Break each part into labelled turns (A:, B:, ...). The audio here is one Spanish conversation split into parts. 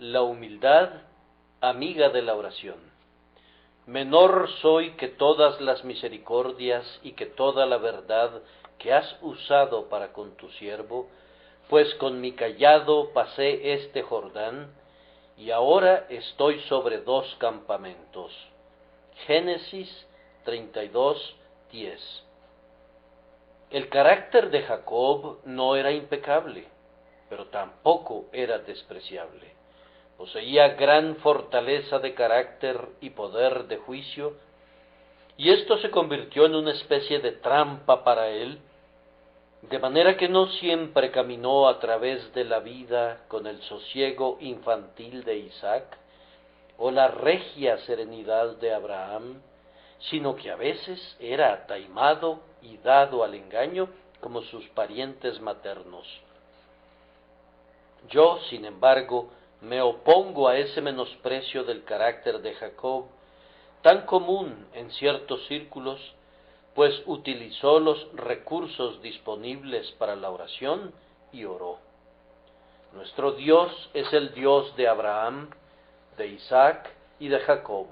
A: La humildad, amiga de la oración. Menor soy que todas las misericordias y que toda la verdad que has usado para con tu siervo, pues con mi cayado pasé este Jordán, y ahora estoy sobre 2 campamentos. Génesis 32:10. El carácter de Jacob no era impecable, pero tampoco era despreciable. Poseía gran fortaleza de carácter y poder de juicio, y esto se convirtió en una especie de trampa para él, de manera que no siempre caminó a través de la vida con el sosiego infantil de Isaac o la regia serenidad de Abraham, sino que a veces era ataimado y dado al engaño como sus parientes maternos. Yo, sin embargo, me opongo a ese menosprecio del carácter de Jacob, tan común en ciertos círculos, pues utilizó los recursos disponibles para la oración y oró. Nuestro Dios es el Dios de Abraham, de Isaac y de Jacob,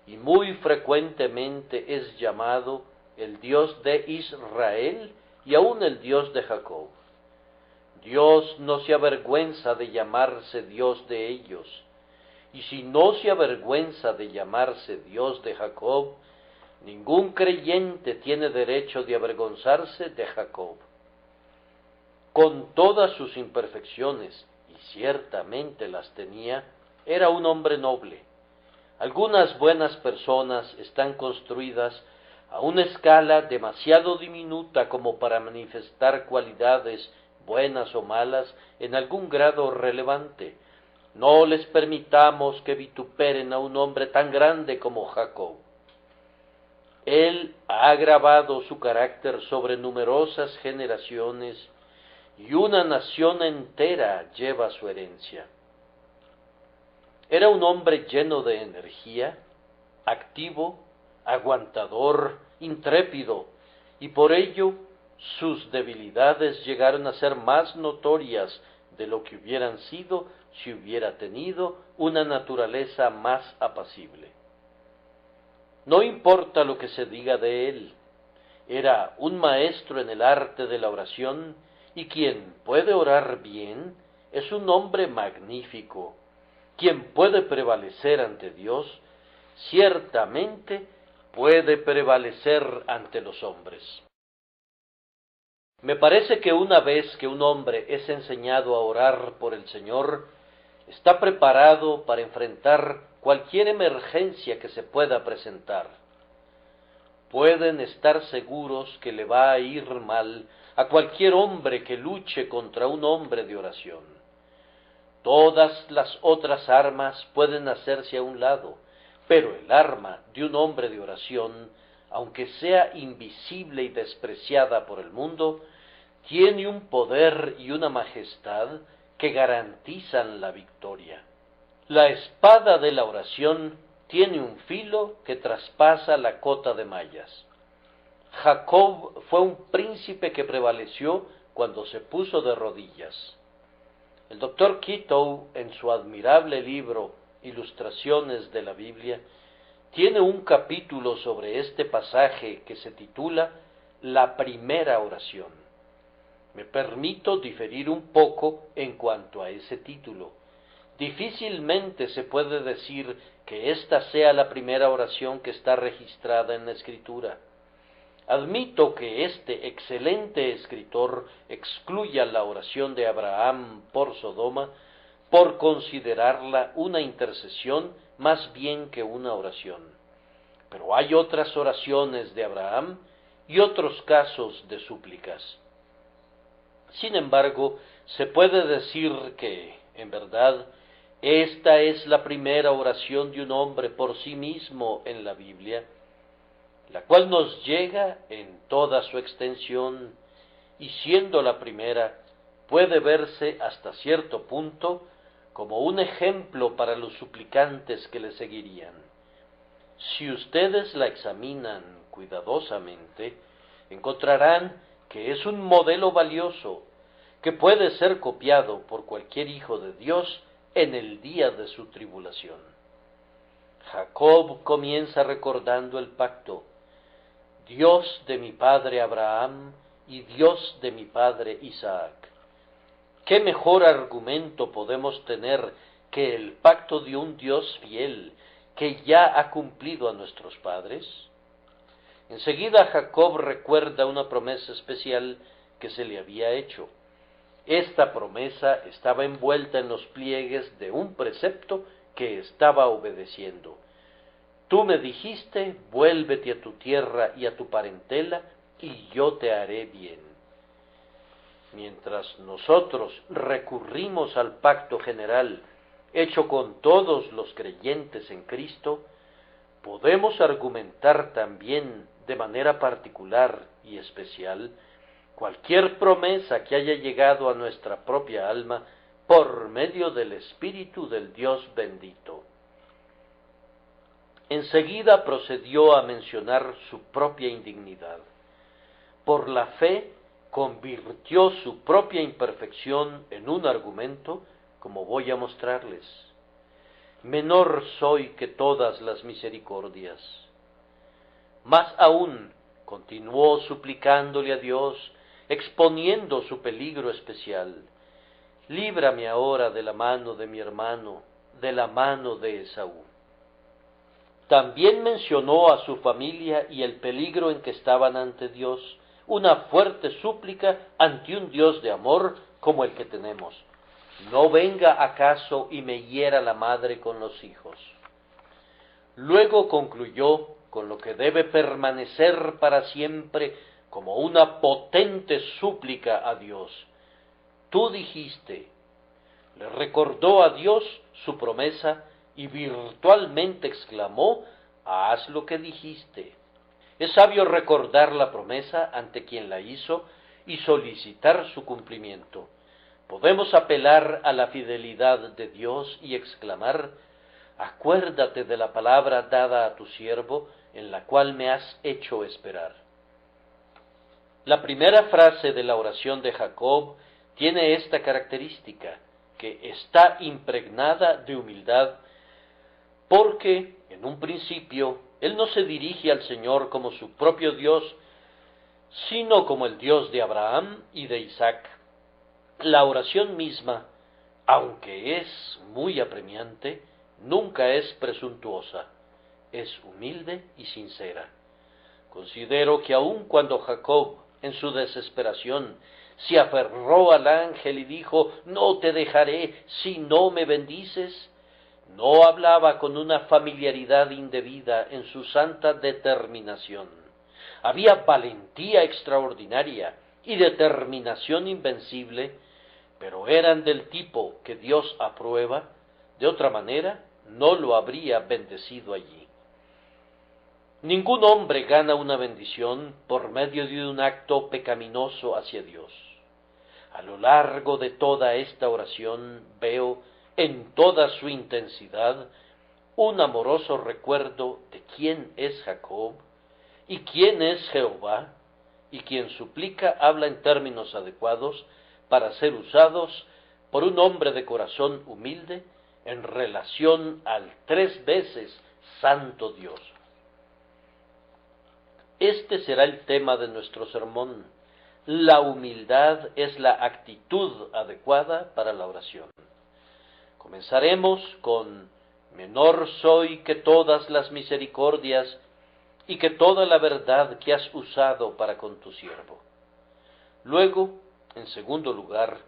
A: y muy frecuentemente es llamado el Dios de Israel y aún el Dios de Jacob. Dios no se avergüenza de llamarse Dios de ellos, y si no se avergüenza de llamarse Dios de Jacob, ningún creyente tiene derecho de avergonzarse de Jacob. Con todas sus imperfecciones, y ciertamente las tenía, era un hombre noble. Algunas buenas personas están construidas a una escala demasiado diminuta como para manifestar cualidades buenas o malas en algún grado relevante. No les permitamos que vituperen a un hombre tan grande como Jacob. Él ha grabado su carácter sobre numerosas generaciones y una nación entera lleva su herencia. Era un hombre lleno de energía, activo, aguantador, intrépido, y por ello sus debilidades llegaron a ser más notorias de lo que hubieran sido si hubiera tenido una naturaleza más apacible. No importa lo que se diga de él, era un maestro en el arte de la oración, y quien puede orar bien es un hombre magnífico. Quien puede prevalecer ante Dios, ciertamente puede prevalecer ante los hombres. Me parece que una vez que un hombre es enseñado a orar por el Señor, está preparado para enfrentar cualquier emergencia que se pueda presentar. Pueden estar seguros que le va a ir mal a cualquier hombre que luche contra un hombre de oración. Todas las otras armas pueden hacerse a un lado, pero el arma de un hombre de oración, aunque sea invisible y despreciada por el mundo, tiene un poder y una majestad que garantizan la victoria. La espada de la oración tiene un filo que traspasa la cota de mallas. Jacob fue un príncipe que prevaleció cuando se puso de rodillas. El Dr. Kittow, en su admirable libro Ilustraciones de la Biblia, tiene un capítulo sobre este pasaje que se titula La primera oración. Me permito diferir un poco en cuanto a ese título. Difícilmente se puede decir que esta sea la primera oración que está registrada en la Escritura. Admito que este excelente escritor excluya la oración de Abraham por Sodoma por considerarla una intercesión más bien que una oración. Pero hay otras oraciones de Abraham y otros casos de súplicas. Sin embargo, se puede decir que, en verdad, esta es la primera oración de un hombre por sí mismo en la Biblia, la cual nos llega en toda su extensión, y siendo la primera, puede verse hasta cierto punto como un ejemplo para los suplicantes que le seguirían. Si ustedes la examinan cuidadosamente, encontrarán que es un modelo valioso, que puede ser copiado por cualquier hijo de Dios en el día de su tribulación. Jacob comienza recordando el pacto: Dios de mi padre Abraham y Dios de mi padre Isaac. ¿Qué mejor argumento podemos tener que el pacto de un Dios fiel que ya ha cumplido a nuestros padres? Enseguida Jacob recuerda una promesa especial que se le había hecho. Esta promesa estaba envuelta en los pliegues de un precepto que estaba obedeciendo. Tú me dijiste: vuélvete a tu tierra y a tu parentela, y yo te haré bien. Mientras nosotros recurrimos al pacto general hecho con todos los creyentes en Cristo, podemos argumentar también de manera particular y especial cualquier promesa que haya llegado a nuestra propia alma por medio del Espíritu del Dios bendito. Enseguida procedió a mencionar su propia indignidad. Por la fe convirtió su propia imperfección en un argumento, como voy a mostrarles. Menor soy que todas las misericordias. Más aún, continuó suplicándole a Dios, exponiendo su peligro especial: líbrame ahora de la mano de mi hermano, de la mano de Esaú. También mencionó a su familia y el peligro en que estaban ante Dios, una fuerte súplica ante un Dios de amor como el que tenemos: no venga acaso y me hiera la madre con los hijos. Luego concluyó con lo que debe permanecer para siempre como una potente súplica a Dios: tú dijiste. Le recordó a Dios su promesa y virtualmente exclamó: haz lo que dijiste. Es sabio recordar la promesa ante quien la hizo y solicitar su cumplimiento. Podemos apelar a la fidelidad de Dios y exclamar: acuérdate de la palabra dada a tu siervo, en la cual me has hecho esperar. La primera frase de la oración de Jacob tiene esta característica, que está impregnada de humildad, porque en un principio él no se dirige al Señor como su propio Dios, sino como el Dios de Abraham y de Isaac. La oración misma, aunque es muy apremiante, nunca es presuntuosa, es humilde y sincera. Considero que aun cuando Jacob, en su desesperación, se aferró al ángel y dijo: no te dejaré si no me bendices, no hablaba con una familiaridad indebida en su santa determinación. Había valentía extraordinaria y determinación invencible, pero eran del tipo que Dios aprueba. De otra manera, no lo habría bendecido allí. Ningún hombre gana una bendición por medio de un acto pecaminoso hacia Dios. A lo largo de toda esta oración veo, en toda su intensidad, un amoroso recuerdo de quién es Jacob y quién es Jehová, y quien suplica habla en términos adecuados para ser usados por un hombre de corazón humilde en relación al 3 veces santo Dios. Este será el tema de nuestro sermón. La humildad es la actitud adecuada para la oración. Comenzaremos con: menor soy que todas las misericordias y que toda la verdad que has usado para con tu siervo. Luego, en segundo lugar,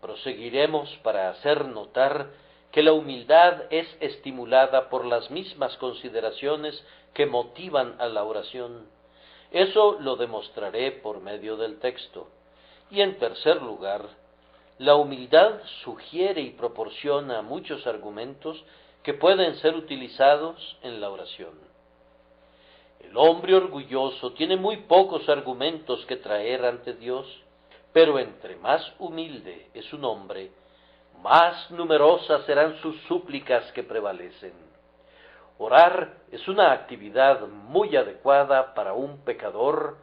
A: proseguiremos para hacer notar que la humildad es estimulada por las mismas consideraciones que motivan a la oración. Eso lo demostraré por medio del texto. Y en tercer lugar, la humildad sugiere y proporciona muchos argumentos que pueden ser utilizados en la oración. El hombre orgulloso tiene muy pocos argumentos que traer ante Dios, pero entre más humilde es un hombre, más numerosas serán sus súplicas que prevalecen. Orar es una actividad muy adecuada para un pecador,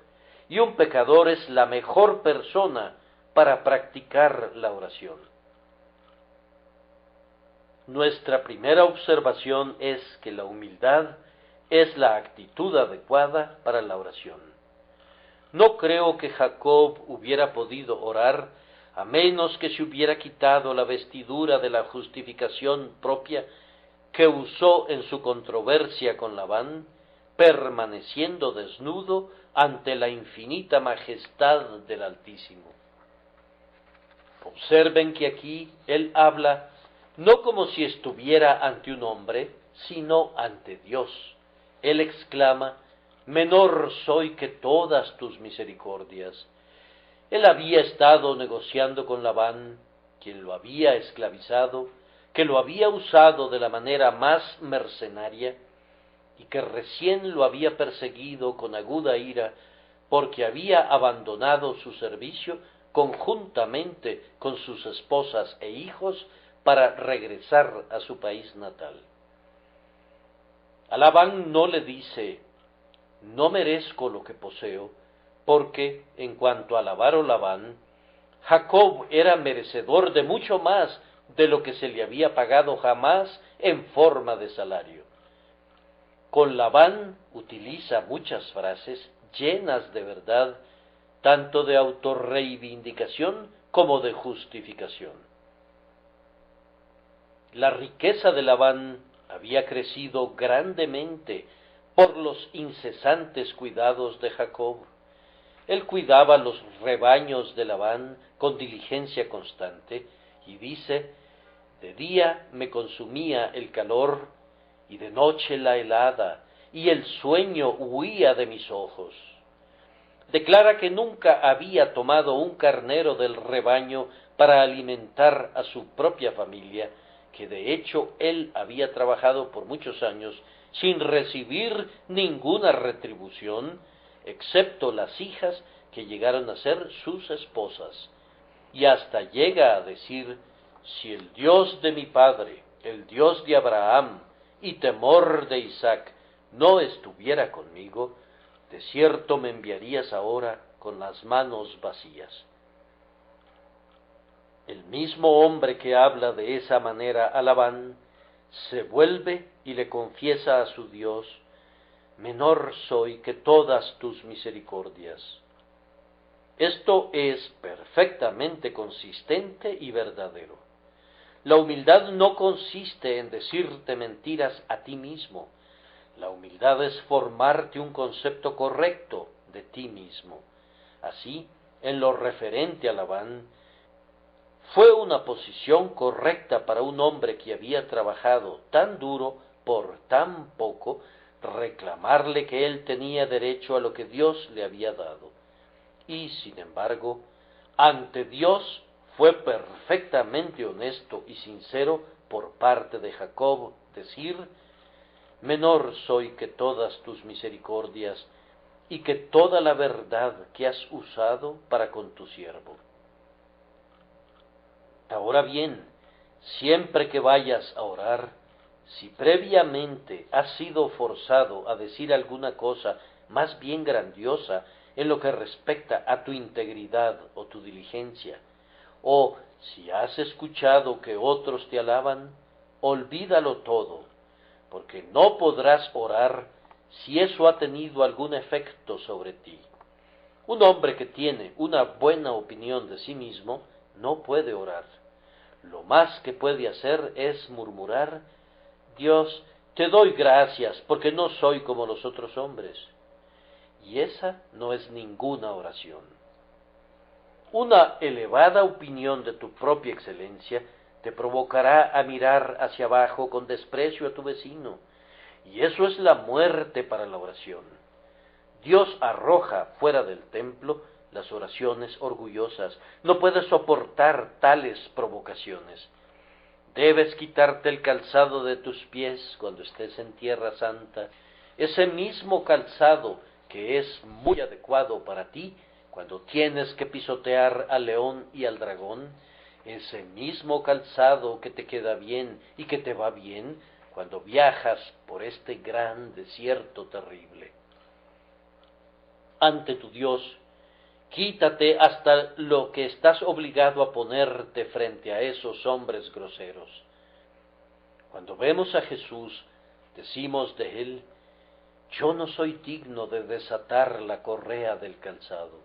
A: y un pecador es la mejor persona para practicar la oración. nuestra primera observación es que la humildad es la actitud adecuada para la oración. No creo que Jacob hubiera podido orar a menos que se hubiera quitado la vestidura de la justificación propia que usó en su controversia con Labán, permaneciendo desnudo ante la infinita majestad del Altísimo. Observen que aquí él habla no como si estuviera ante un hombre, sino ante Dios. Él exclama: menor soy que todas tus misericordias. Él había estado negociando con Labán, quien lo había esclavizado, que lo había usado de la manera más mercenaria, y que recién lo había perseguido con aguda ira, porque había abandonado su servicio conjuntamente con sus esposas e hijos para regresar a su país natal. A Labán no le dice: no merezco lo que poseo, porque, en cuanto a Labán, Jacob era merecedor de mucho más de lo que se le había pagado jamás en forma de salario. Con Labán utiliza muchas frases llenas de verdad, tanto de autorreivindicación como de justificación. La riqueza de Labán había crecido grandemente por los incesantes cuidados de Jacob. Él cuidaba los rebaños de Labán con diligencia constante, y dice: de día me consumía el calor, y de noche la helada, y el sueño huía de mis ojos. Declara que nunca había tomado un carnero del rebaño para alimentar a su propia familia, que de hecho él había trabajado por muchos años sin recibir ninguna retribución, excepto las hijas que llegaron a ser sus esposas. Y hasta llega a decir: si el Dios de mi padre, el Dios de Abraham y temor de Isaac, no estuviera conmigo, de cierto me enviarías ahora con las manos vacías. El mismo hombre que habla de esa manera a Labán se vuelve y le confiesa a su Dios: menor soy que todas tus misericordias. Esto es perfectamente consistente y verdadero. La humildad no consiste en decirte mentiras a ti mismo. La humildad es formarte un concepto correcto de ti mismo. Así, en lo referente a Labán, fue una posición correcta para un hombre que había trabajado tan duro por tan poco, reclamarle que él tenía derecho a lo que Dios le había dado. Y, sin embargo, ante Dios fue perfectamente honesto y sincero por parte de Jacob decir: menor soy que todas tus misericordias y que toda la verdad que has usado para con tu siervo. Ahora bien, siempre que vayas a orar, si previamente has sido forzado a decir alguna cosa más bien grandiosa en lo que respecta a tu integridad o tu diligencia, o si has escuchado que otros te alaban, olvídalo todo, porque no podrás orar si eso ha tenido algún efecto sobre ti. Un hombre que tiene una buena opinión de sí mismo no puede orar. Lo más que puede hacer es murmurar: Dios, te doy gracias porque no soy como los otros hombres. Y esa no es ninguna oración. Una elevada opinión de tu propia excelencia te provocará a mirar hacia abajo con desprecio a tu vecino, y eso es la muerte para la oración. Dios arroja fuera del templo las oraciones orgullosas. No puedes soportar tales provocaciones. Debes quitarte el calzado de tus pies cuando estés en tierra santa, ese mismo calzado que es muy adecuado para ti cuando tienes que pisotear al león y al dragón, ese mismo calzado que te queda bien y que te va bien cuando viajas por este gran desierto terrible. Ante tu Dios, quítate hasta lo que estás obligado a ponerte frente a esos hombres groseros. Cuando vemos a Jesús, decimos de él: yo no soy digno de desatar la correa del calzado.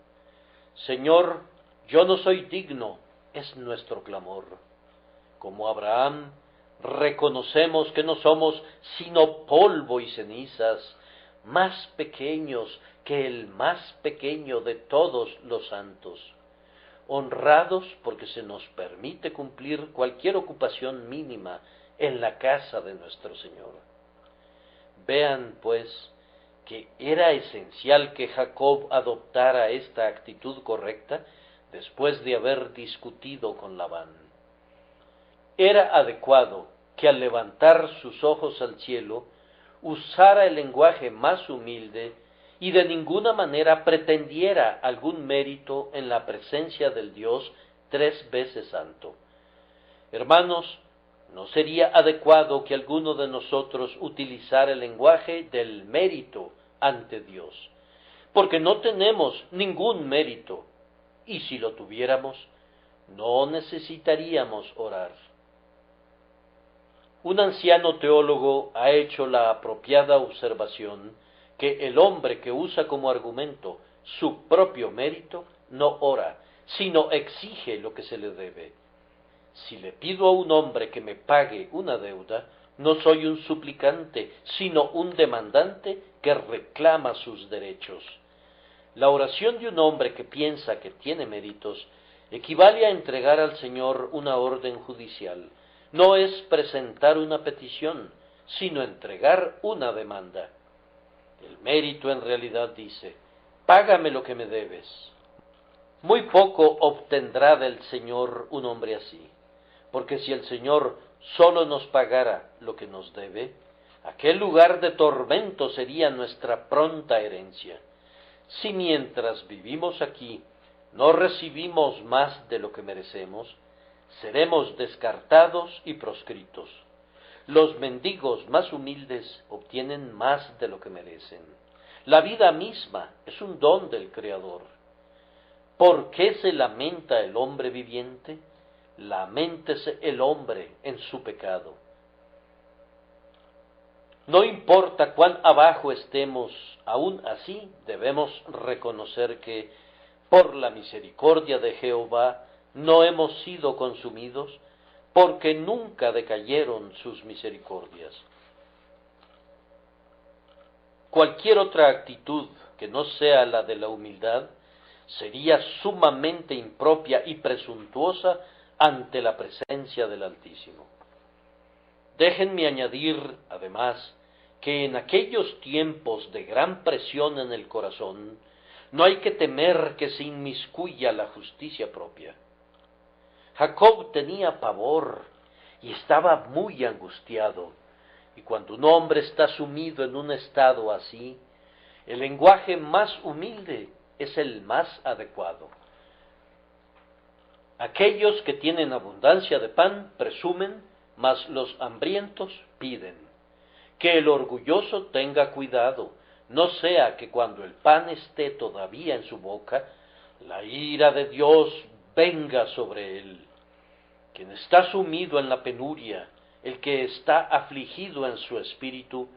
A: Señor, yo no soy digno, es nuestro clamor. Como Abraham, reconocemos que no somos sino polvo y cenizas, más pequeños que el más pequeño de todos los santos, honrados porque se nos permite cumplir cualquier ocupación mínima en la casa de nuestro Señor. Vean, pues, que era esencial que Jacob adoptara esta actitud correcta después de haber discutido con Labán. Era adecuado que al levantar sus ojos al cielo usara el lenguaje más humilde y de ninguna manera pretendiera algún mérito en la presencia del Dios 3 veces santo. Hermanos, ¿no sería adecuado que alguno de nosotros utilizara el lenguaje del mérito ante Dios? Porque no tenemos ningún mérito, y si lo tuviéramos, no necesitaríamos orar. Un anciano teólogo ha hecho la apropiada observación que el hombre que usa como argumento su propio mérito no ora, sino exige lo que se le debe. Si le pido a un hombre que me pague una deuda, no soy un suplicante, sino un demandante que reclama sus derechos. La oración de un hombre que piensa que tiene méritos equivale a entregar al Señor una orden judicial. No es presentar una petición, sino entregar una demanda. El mérito en realidad dice: págame lo que me debes. Muy poco obtendrá del Señor un hombre así, porque si el Señor sólo nos pagara lo que nos debe, aquel lugar de tormento sería nuestra pronta herencia. Si mientras vivimos aquí no recibimos más de lo que merecemos, seremos descartados y proscritos. Los mendigos más humildes obtienen más de lo que merecen. La vida misma es un don del Creador. ¿Por qué se lamenta el hombre viviente? Laméntese el hombre en su pecado. No importa cuán abajo estemos, aún así debemos reconocer que, por la misericordia de Jehová, no hemos sido consumidos, porque nunca decayeron sus misericordias. Cualquier otra actitud que no sea la de la humildad sería sumamente impropia y presuntuosa ante la presencia del Altísimo. Déjenme añadir, además, que en aquellos tiempos de gran presión en el corazón, no hay que temer que se inmiscuya la justicia propia. Jacob tenía pavor y estaba muy angustiado, y cuando un hombre está sumido en un estado así, el lenguaje más humilde es el más adecuado. Aquellos que tienen abundancia de pan presumen, mas los hambrientos piden. Que el orgulloso tenga cuidado, no sea que cuando el pan esté todavía en su boca, la ira de Dios venga sobre él. Quien está sumido en la penuria, el que está afligido en su espíritu,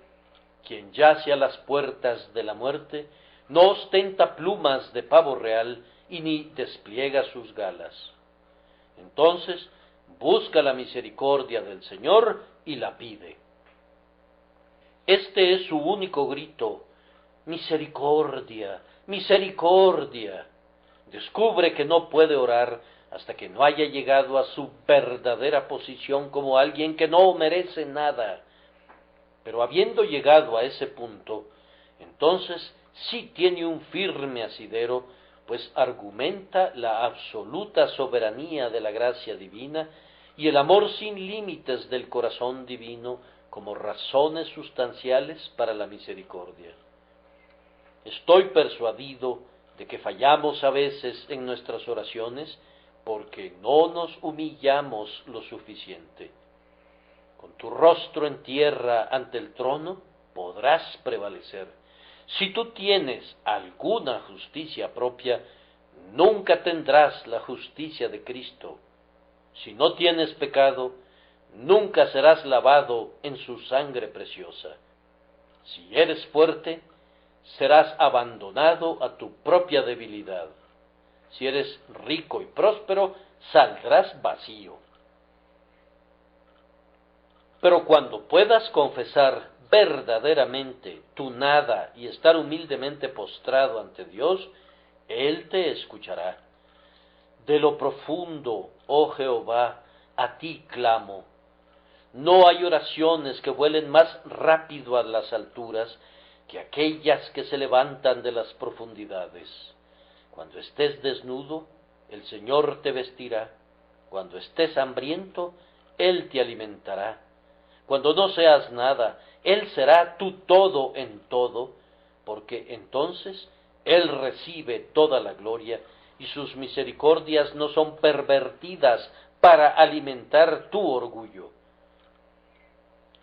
A: quien yace a las puertas de la muerte, no ostenta plumas de pavo real y ni despliega sus galas. Entonces busca la misericordia del Señor y la pide. Este es su único grito: misericordia, misericordia. Descubre que no puede orar hasta que no haya llegado a su verdadera posición como alguien que no merece nada. Pero habiendo llegado a ese punto, entonces sí tiene un firme asidero, pues argumenta la absoluta soberanía de la gracia divina y el amor sin límites del corazón divino como razones sustanciales para la misericordia. Estoy persuadido de que fallamos a veces en nuestras oraciones porque no nos humillamos lo suficiente. Con tu rostro en tierra ante el trono podrás prevalecer. Si tú tienes alguna justicia propia, nunca tendrás la justicia de Cristo. Si no tienes pecado, nunca serás lavado en su sangre preciosa. Si eres fuerte, serás abandonado a tu propia debilidad. Si eres rico y próspero, saldrás vacío. Pero cuando puedas confesar verdaderamente tu nada y estar humildemente postrado ante Dios, Él te escuchará. De lo profundo, oh Jehová, a ti clamo. No hay oraciones que vuelen más rápido a las alturas que aquellas que se levantan de las profundidades. Cuando estés desnudo, el Señor te vestirá. Cuando estés hambriento, Él te alimentará. Cuando no seas nada, Él será tu todo en todo, porque entonces Él recibe toda la gloria y sus misericordias no son pervertidas para alimentar tu orgullo.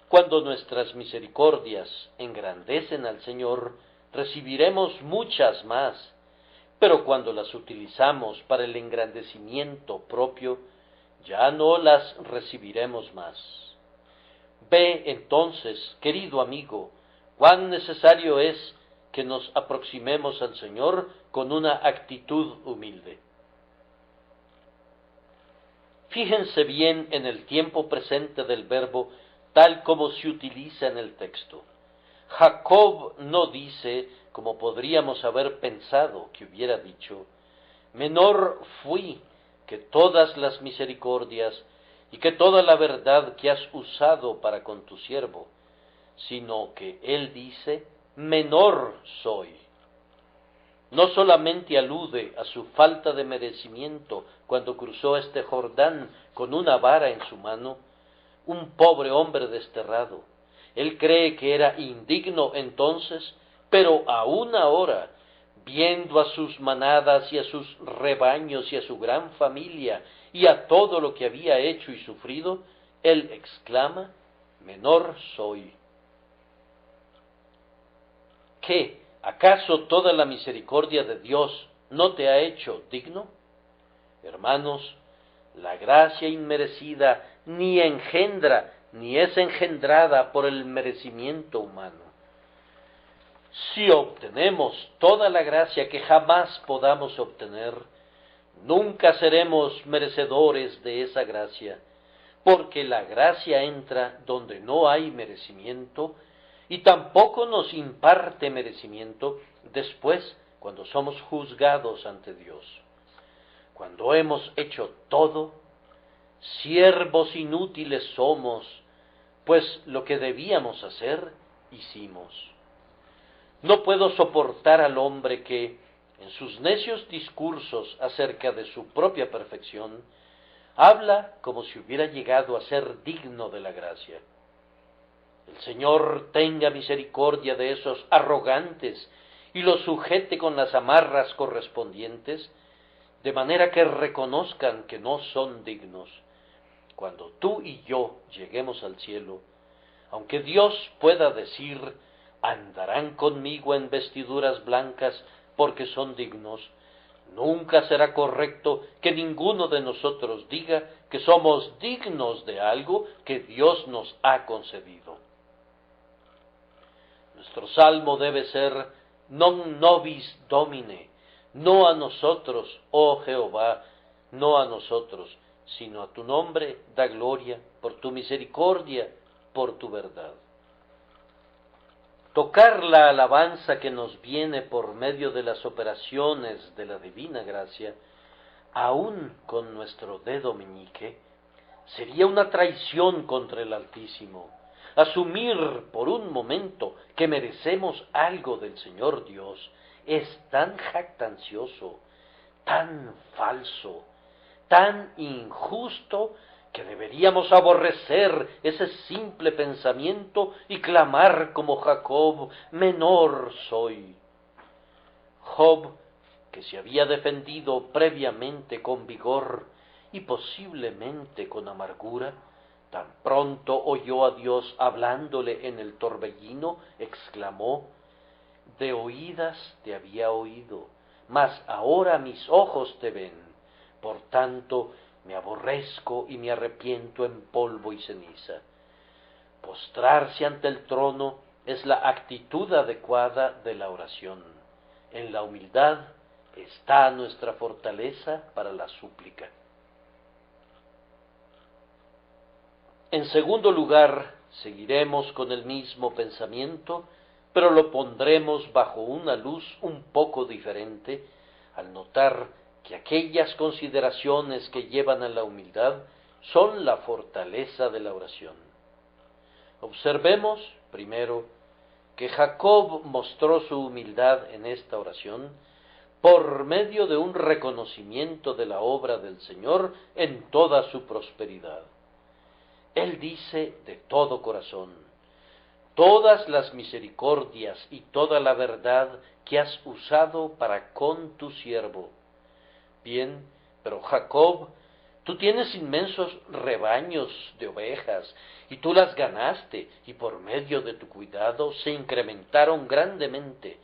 A: Cuando nuestras misericordias engrandecen al Señor, recibiremos muchas más, pero cuando las utilizamos para el engrandecimiento propio, ya no las recibiremos más. Ve entonces, querido amigo, cuán necesario es que nos aproximemos al Señor con una actitud humilde. Fíjense bien en el tiempo presente del verbo tal como se utiliza en el texto. Jacob no dice, como podríamos haber pensado que hubiera dicho, menor fui que todas las misericordias y que toda la verdad que has usado para con tu siervo, sino que él dice, menor soy. No solamente alude a su falta de merecimiento cuando cruzó este Jordán con una vara en su mano, un pobre hombre desterrado. Él cree que era indigno entonces, pero aún ahora, viendo a sus manadas y a sus rebaños y a su gran familia y a todo lo que había hecho y sufrido, él exclama, menor soy. ¿Qué? ¿Acaso toda la misericordia de Dios no te ha hecho digno? Hermanos, la gracia inmerecida ni engendra ni es engendrada por el merecimiento humano. Si obtenemos toda la gracia que jamás podamos obtener, nunca seremos merecedores de esa gracia, porque la gracia entra donde no hay merecimiento y tampoco nos imparte merecimiento después cuando somos juzgados ante Dios. Cuando hemos hecho todo, siervos inútiles somos, pues lo que debíamos hacer, hicimos. No puedo soportar al hombre que, en sus necios discursos acerca de su propia perfección, habla como si hubiera llegado a ser digno de la gracia. El Señor tenga misericordia de esos arrogantes y los sujete con las amarras correspondientes, de manera que reconozcan que no son dignos. Cuando tú y yo lleguemos al cielo, aunque Dios pueda decir, andarán conmigo en vestiduras blancas porque son dignos, nunca será correcto que ninguno de nosotros diga que somos dignos de algo que Dios nos ha concedido. Nuestro salmo debe ser, non nobis Domine, no a nosotros, oh Jehová, no a nosotros, sino a tu nombre da gloria, por tu misericordia, por tu verdad. Tocar la alabanza que nos viene por medio de las operaciones de la divina gracia, aun con nuestro dedo meñique, sería una traición contra el Altísimo. Asumir por un momento que merecemos algo del Señor Dios es tan jactancioso, tan falso, tan injusto, que deberíamos aborrecer ese simple pensamiento y clamar como Jacob, menor soy. Job, que se había defendido previamente con vigor y posiblemente con amargura, tan pronto oyó a Dios hablándole en el torbellino, exclamó, de oídas te había oído, mas ahora mis ojos te ven. Por tanto, Me aborrezco y me arrepiento en polvo y ceniza. Postrarse ante el trono es la actitud adecuada de la oración. En la humildad está nuestra fortaleza para la súplica. En segundo lugar, seguiremos con el mismo pensamiento, pero lo pondremos bajo una luz un poco diferente, al notar que aquellas consideraciones que llevan a la humildad son la fortaleza de la oración. Observemos, primero, que Jacob mostró su humildad en esta oración por medio de un reconocimiento de la obra del Señor en toda su prosperidad. Él dice de todo corazón: todas las misericordias y toda la verdad que has usado para con tu siervo. Bien, pero Jacob, tú tienes inmensos rebaños de ovejas, y tú las ganaste, y por medio de tu cuidado se incrementaron grandemente.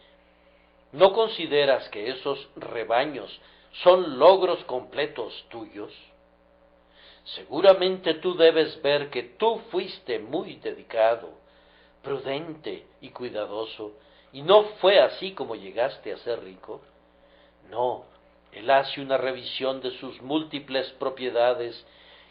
A: ¿No consideras que esos rebaños son logros completos tuyos? Seguramente tú debes ver que tú fuiste muy dedicado, prudente y cuidadoso, y no fue así como llegaste a ser rico. No, él hace una revisión de sus múltiples propiedades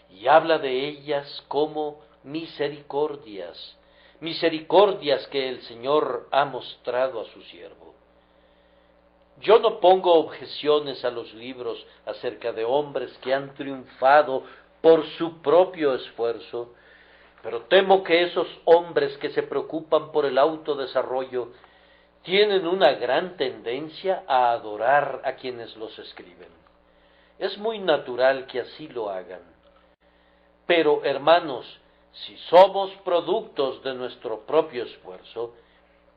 A: y habla de ellas como misericordias, misericordias que el Señor ha mostrado a su siervo. Yo no pongo objeciones a los libros acerca de hombres que han triunfado por su propio esfuerzo, pero temo que esos hombres que se preocupan por el autodesarrollo tienen una gran tendencia a adorar a quienes los escriben. Es muy natural que así lo hagan. Pero, hermanos, si somos productos de nuestro propio esfuerzo,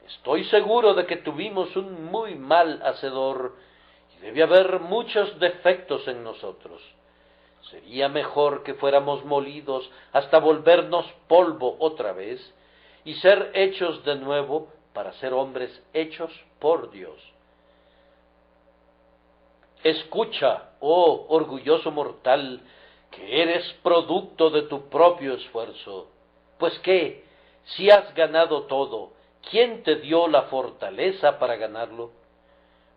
A: estoy seguro de que tuvimos un muy mal hacedor y debe haber muchos defectos en nosotros. Sería mejor que fuéramos molidos hasta volvernos polvo otra vez y ser hechos de nuevo para ser hombres hechos por Dios. Escucha, oh orgulloso mortal, que eres producto de tu propio esfuerzo. Pues qué, si has ganado todo, ¿quién te dio la fortaleza para ganarlo?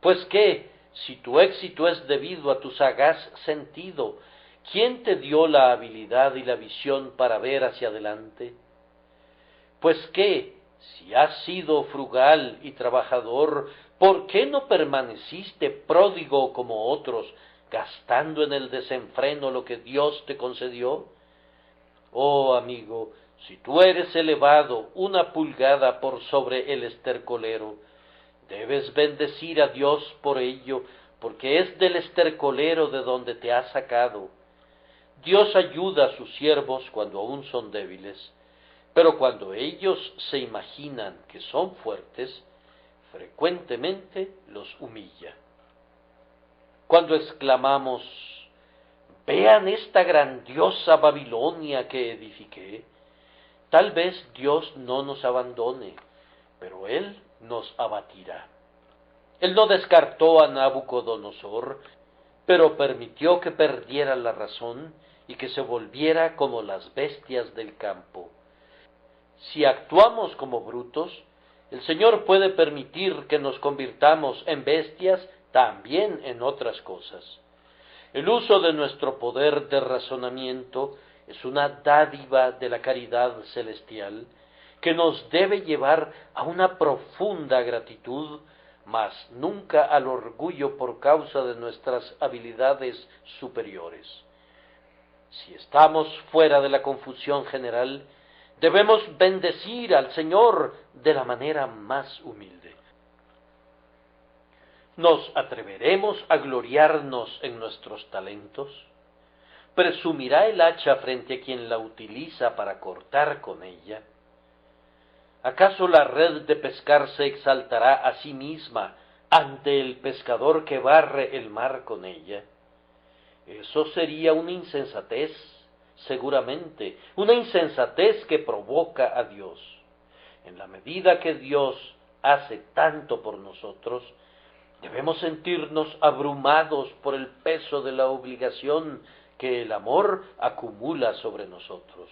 A: Pues qué, si tu éxito es debido a tu sagaz sentido, ¿quién te dio la habilidad y la visión para ver hacia adelante? Pues qué, si has sido frugal y trabajador, ¿por qué no permaneciste pródigo como otros, gastando en el desenfreno lo que Dios te concedió? Oh amigo, si tú eres elevado una pulgada por sobre el estercolero, debes bendecir a Dios por ello, porque es del estercolero de donde te ha sacado. Dios ayuda a sus siervos cuando aún son débiles, pero cuando ellos se imaginan que son fuertes, frecuentemente los humilla. Cuando exclamamos: «Vean esta grandiosa Babilonia que edifiqué», tal vez Dios no nos abandone, pero Él nos abatirá. Él no descartó a Nabucodonosor, pero permitió que perdiera la razón y que se volviera como las bestias del campo. Si actuamos como brutos, el Señor puede permitir que nos convirtamos en bestias también en otras cosas. El uso de nuestro poder de razonamiento es una dádiva de la caridad celestial que nos debe llevar a una profunda gratitud, mas nunca al orgullo por causa de nuestras habilidades superiores. Si estamos fuera de la confusión general, debemos bendecir al Señor de la manera más humilde. ¿Nos atreveremos a gloriarnos en nuestros talentos? ¿Presumirá el hacha frente a quien la utiliza para cortar con ella? ¿Acaso la red de pescar se exaltará a sí misma ante el pescador que barre el mar con ella? Eso sería una insensatez, seguramente, una insensatez que provoca a Dios. En la medida que Dios hace tanto por nosotros, debemos sentirnos abrumados por el peso de la obligación que el amor acumula sobre nosotros.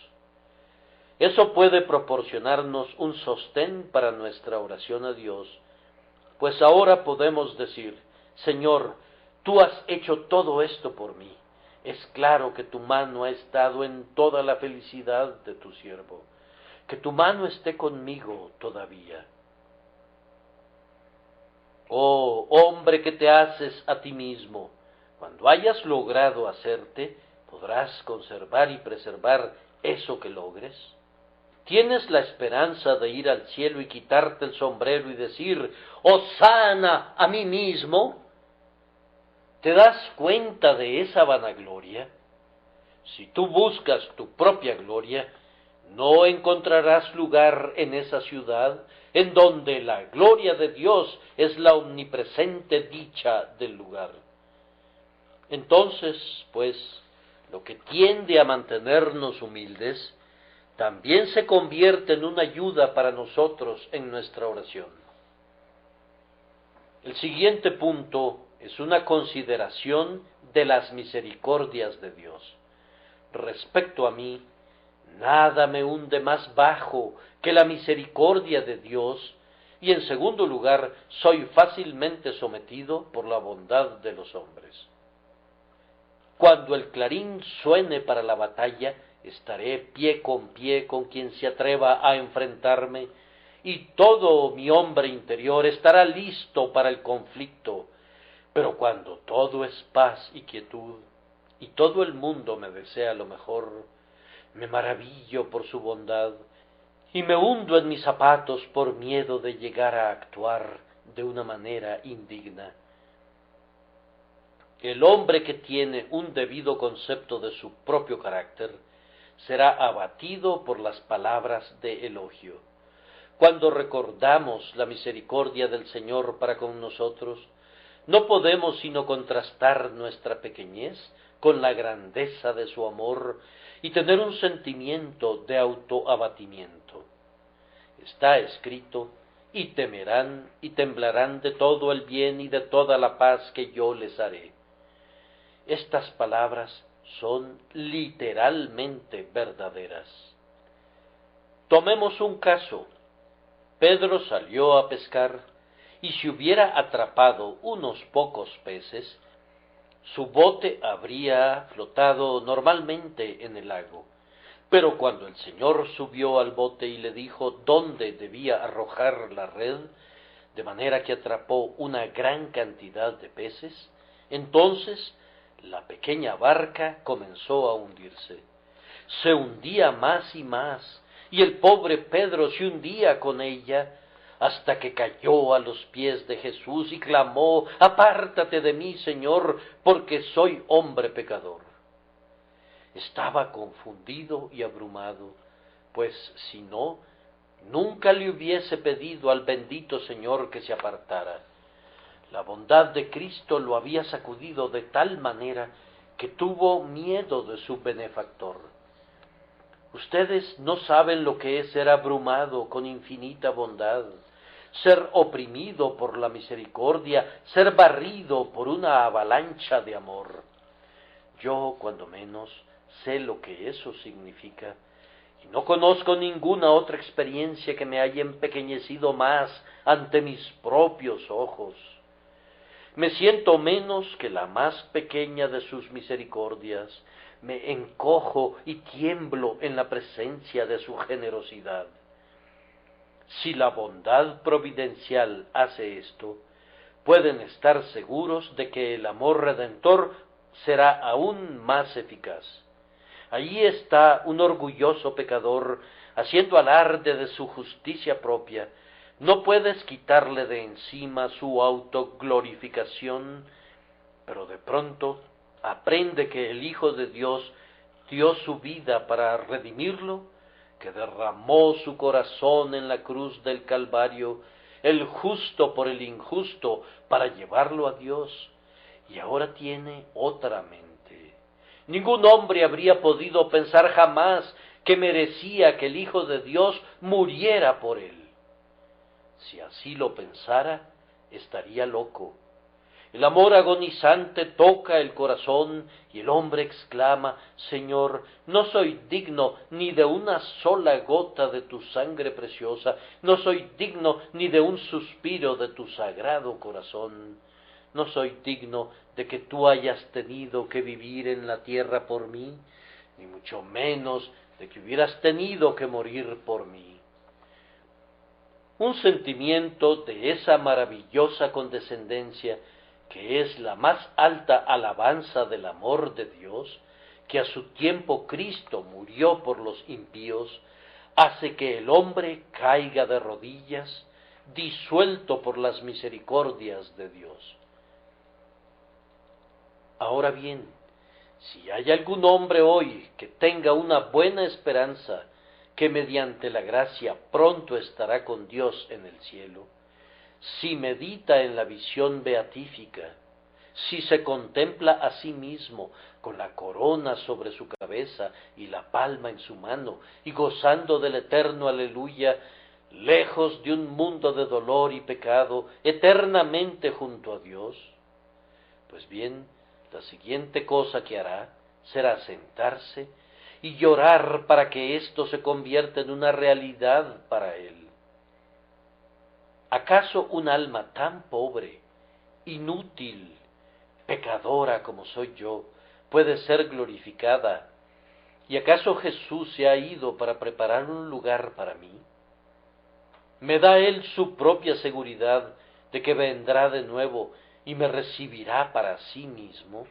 A: Eso puede proporcionarnos un sostén para nuestra oración a Dios, pues ahora podemos decir: Señor, tú has hecho todo esto por mí. Es claro que tu mano ha estado en toda la felicidad de tu siervo. Que tu mano esté conmigo todavía. Oh hombre que te haces a ti mismo, cuando hayas logrado hacerte, ¿podrás conservar y preservar eso que logres? ¿Tienes la esperanza de ir al cielo y quitarte el sombrero y decir: «Hosana a mí mismo»? ¿Te das cuenta de esa vanagloria? Si tú buscas tu propia gloria, no encontrarás lugar en esa ciudad en donde la gloria de Dios es la omnipresente dicha del lugar. Entonces, pues, lo que tiende a mantenernos humildes, también se convierte en una ayuda para nosotros en nuestra oración. El siguiente punto es una consideración de las misericordias de Dios. Respecto a mí, nada me hunde más bajo que la misericordia de Dios, y en segundo lugar, soy fácilmente sometido por la bondad de los hombres. Cuando el clarín suene para la batalla, estaré pie con quien se atreva a enfrentarme, y todo mi hombre interior estará listo para el conflicto. Pero cuando todo es paz y quietud, y todo el mundo me desea lo mejor, me maravillo por su bondad, y me hundo en mis zapatos por miedo de llegar a actuar de una manera indigna. El hombre que tiene un debido concepto de su propio carácter será abatido por las palabras de elogio. Cuando recordamos la misericordia del Señor para con nosotros, no podemos sino contrastar nuestra pequeñez con la grandeza de su amor y tener un sentimiento de autoabatimiento. Está escrito: y temerán y temblarán de todo el bien y de toda la paz que yo les haré. Estas palabras son literalmente verdaderas. Tomemos un caso. Pedro salió a pescar, y si hubiera atrapado unos pocos peces, su bote habría flotado normalmente en el lago. Pero cuando el Señor subió al bote y le dijo dónde debía arrojar la red, de manera que atrapó una gran cantidad de peces, entonces la pequeña barca comenzó a hundirse. Se hundía más y más, y el pobre Pedro se hundía con ella, hasta que cayó a los pies de Jesús y clamó: «Apártate de mí, Señor, porque soy hombre pecador». Estaba confundido y abrumado, pues si no, nunca le hubiese pedido al bendito Señor que se apartara. La bondad de Cristo lo había sacudido de tal manera que tuvo miedo de su benefactor. Ustedes no saben lo que es ser abrumado con infinita bondad, ser oprimido por la misericordia, ser barrido por una avalancha de amor. Yo, cuando menos, sé lo que eso significa, y no conozco ninguna otra experiencia que me haya empequeñecido más ante mis propios ojos. Me siento menos que la más pequeña de sus misericordias, me encojo y tiemblo en la presencia de su generosidad. Si la bondad providencial hace esto, pueden estar seguros de que el amor redentor será aún más eficaz. Allí está un orgulloso pecador haciendo alarde de su justicia propia. No puedes quitarle de encima su autoglorificación, pero de pronto aprende que el Hijo de Dios dio su vida para redimirlo, que derramó su corazón en la cruz del Calvario, el justo por el injusto, para llevarlo a Dios, y ahora tiene otra mente. Ningún hombre habría podido pensar jamás que merecía que el Hijo de Dios muriera por él. Si así lo pensara, estaría loco. El amor agonizante toca el corazón y el hombre exclama: Señor, no soy digno ni de una sola gota de tu sangre preciosa, no soy digno ni de un suspiro de tu sagrado corazón. No soy digno de que tú hayas tenido que vivir en la tierra por mí, ni mucho menos de que hubieras tenido que morir por mí. Un sentimiento de esa maravillosa condescendencia, que es la más alta alabanza del amor de Dios, que a su tiempo Cristo murió por los impíos, hace que el hombre caiga de rodillas, disuelto por las misericordias de Dios. Ahora bien, si hay algún hombre hoy que tenga una buena esperanza, que mediante la gracia pronto estará con Dios en el cielo, si medita en la visión beatífica, si se contempla a sí mismo con la corona sobre su cabeza y la palma en su mano, y gozando del eterno aleluya, lejos de un mundo de dolor y pecado, eternamente junto a Dios, pues bien, la siguiente cosa que hará será sentarse y llorar para que esto se convierta en una realidad para él. ¿Acaso un alma tan pobre, inútil, pecadora como soy yo, puede ser glorificada? ¿Y acaso Jesús se ha ido para preparar un lugar para mí? ¿Me da Él su propia seguridad de que vendrá de nuevo y me recibirá para sí mismo?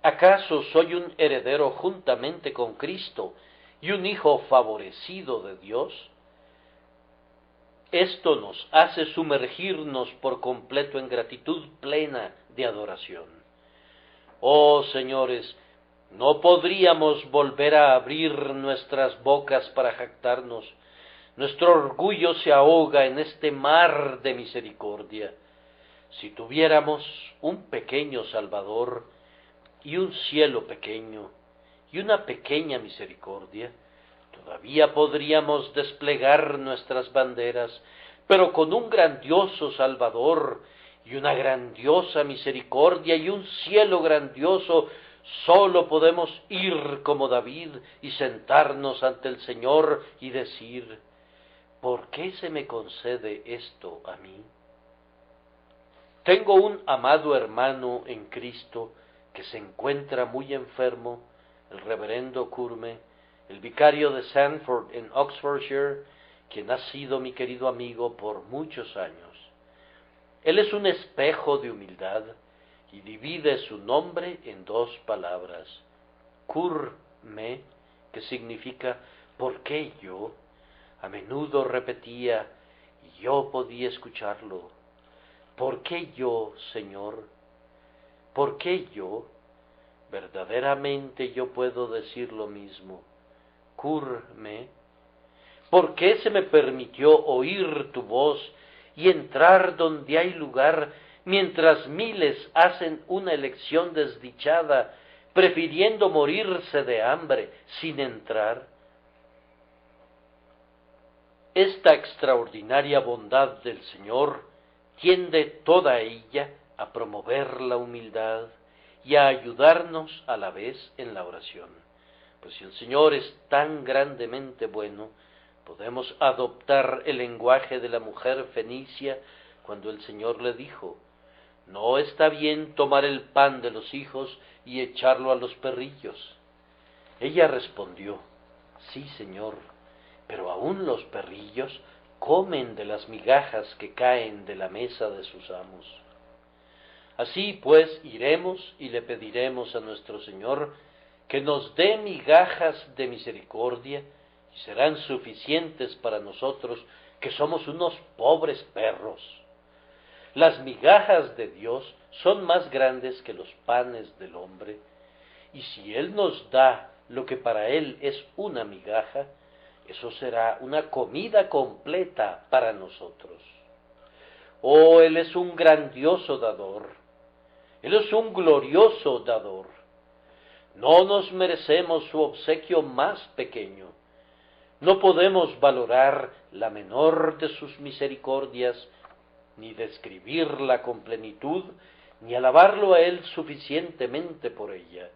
A: ¿Acaso soy un heredero juntamente con Cristo y un hijo favorecido de Dios? Esto nos hace sumergirnos por completo en gratitud plena de adoración. Oh señores, no podríamos volver a abrir nuestras bocas para jactarnos. Nuestro orgullo se ahoga en este mar de misericordia. Si tuviéramos un pequeño Salvador y un cielo pequeño y una pequeña misericordia, todavía podríamos desplegar nuestras banderas, pero con un grandioso Salvador y una grandiosa misericordia y un cielo grandioso, sólo podemos ir como David y sentarnos ante el Señor y decir: ¿por qué se me concede esto a mí? Tengo un amado hermano en Cristo que se encuentra muy enfermo, el reverendo Curme, el vicario de Sandford en Oxfordshire, quien ha sido mi querido amigo por muchos años. Él es un espejo de humildad y divide su nombre en dos palabras: Curme, que significa ¿por qué yo? A menudo repetía, y yo podía escucharlo: ¿por qué yo, Señor? ¿Por qué yo? Verdaderamente yo puedo decir lo mismo. Curme, ¿por qué se me permitió oír tu voz y entrar donde hay lugar, mientras miles hacen una elección desdichada, prefiriendo morirse de hambre sin entrar? Esta extraordinaria bondad del Señor tiende toda ella a promover la humildad y a ayudarnos a la vez en la oración. Pues si el Señor es tan grandemente bueno, podemos adoptar el lenguaje de la mujer fenicia cuando el Señor le dijo: no está bien tomar el pan de los hijos y echarlo a los perrillos. Ella respondió: sí, Señor, pero aún los perrillos comen de las migajas que caen de la mesa de sus amos. Así pues iremos y le pediremos a nuestro Señor que nos dé migajas de misericordia, y serán suficientes para nosotros, que somos unos pobres perros. Las migajas de Dios son más grandes que los panes del hombre, y si Él nos da lo que para Él es una migaja, eso será una comida completa para nosotros. Oh, Él es un grandioso dador. Él es un glorioso dador. No nos merecemos su obsequio más pequeño. No podemos valorar la menor de sus misericordias, ni describirla con plenitud, ni alabarlo a Él suficientemente por ella.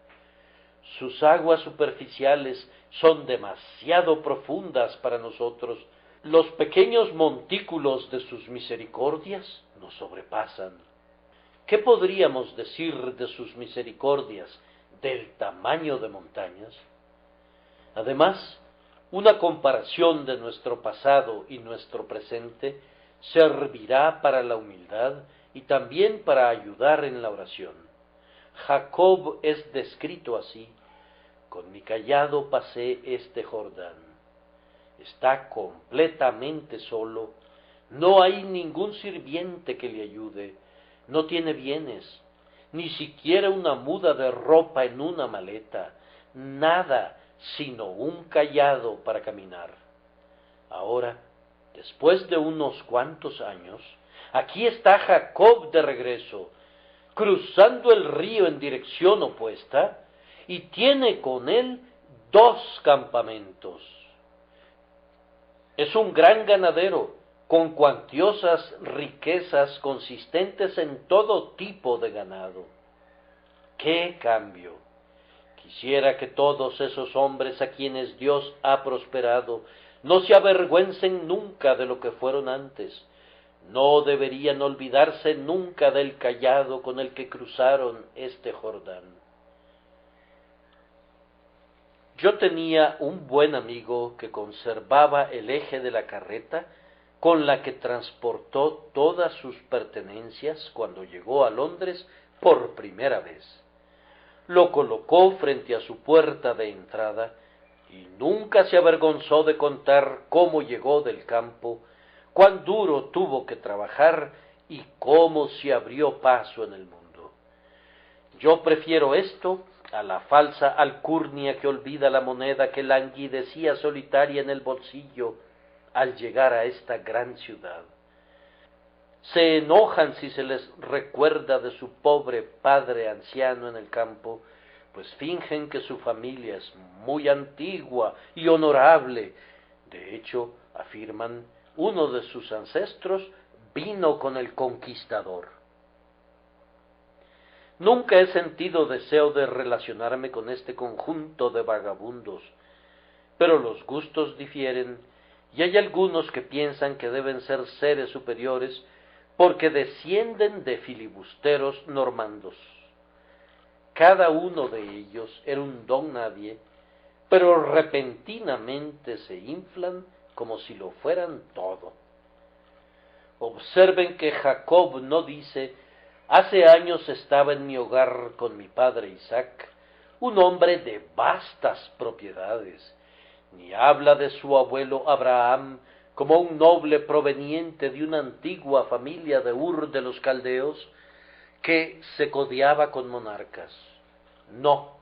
A: Sus aguas superficiales son demasiado profundas para nosotros. Los pequeños montículos de sus misericordias nos sobrepasan. ¿Qué podríamos decir de sus misericordias del tamaño de montañas? Además, una comparación de nuestro pasado y nuestro presente servirá para la humildad y también para ayudar en la oración. Jacob es descrito así: con mi cayado pasé este Jordán. Está completamente solo, no hay ningún sirviente que le ayude, no tiene bienes, ni siquiera una muda de ropa en una maleta, nada sino un cayado para caminar. Ahora, después de unos cuantos años, aquí está Jacob de regreso, cruzando el río en dirección opuesta, y tiene con él 2 campamentos. Es un gran ganadero, con cuantiosas riquezas consistentes en todo tipo de ganado. ¡Qué cambio! Quisiera que todos esos hombres a quienes Dios ha prosperado no se avergüencen nunca de lo que fueron antes. No deberían olvidarse nunca del cayado con el que cruzaron este Jordán. Yo tenía un buen amigo que conservaba el eje de la carreta con la que transportó todas sus pertenencias cuando llegó a Londres por primera vez. Lo colocó frente a su puerta de entrada y nunca se avergonzó de contar cómo llegó del campo, cuán duro tuvo que trabajar y cómo se abrió paso en el mundo. Yo prefiero esto a la falsa alcurnia que olvida la moneda que languidecía solitaria en el bolsillo al llegar a esta gran ciudad. Se enojan si se les recuerda de su pobre padre anciano en el campo, pues fingen que su familia es muy antigua y honorable. De hecho, afirman, uno de sus ancestros vino con el conquistador. Nunca he sentido deseo de relacionarme con este conjunto de vagabundos, pero los gustos difieren y hay algunos que piensan que deben ser seres superiores porque descienden de filibusteros normandos. Cada uno de ellos era un don nadie, pero repentinamente se inflan como si lo fueran todo. Observen que Jacob no dice: hace años estaba en mi hogar con mi padre Isaac, un hombre de vastas propiedades, ni habla de su abuelo Abraham como un noble proveniente de una antigua familia de Ur de los Caldeos que se codeaba con monarcas. No,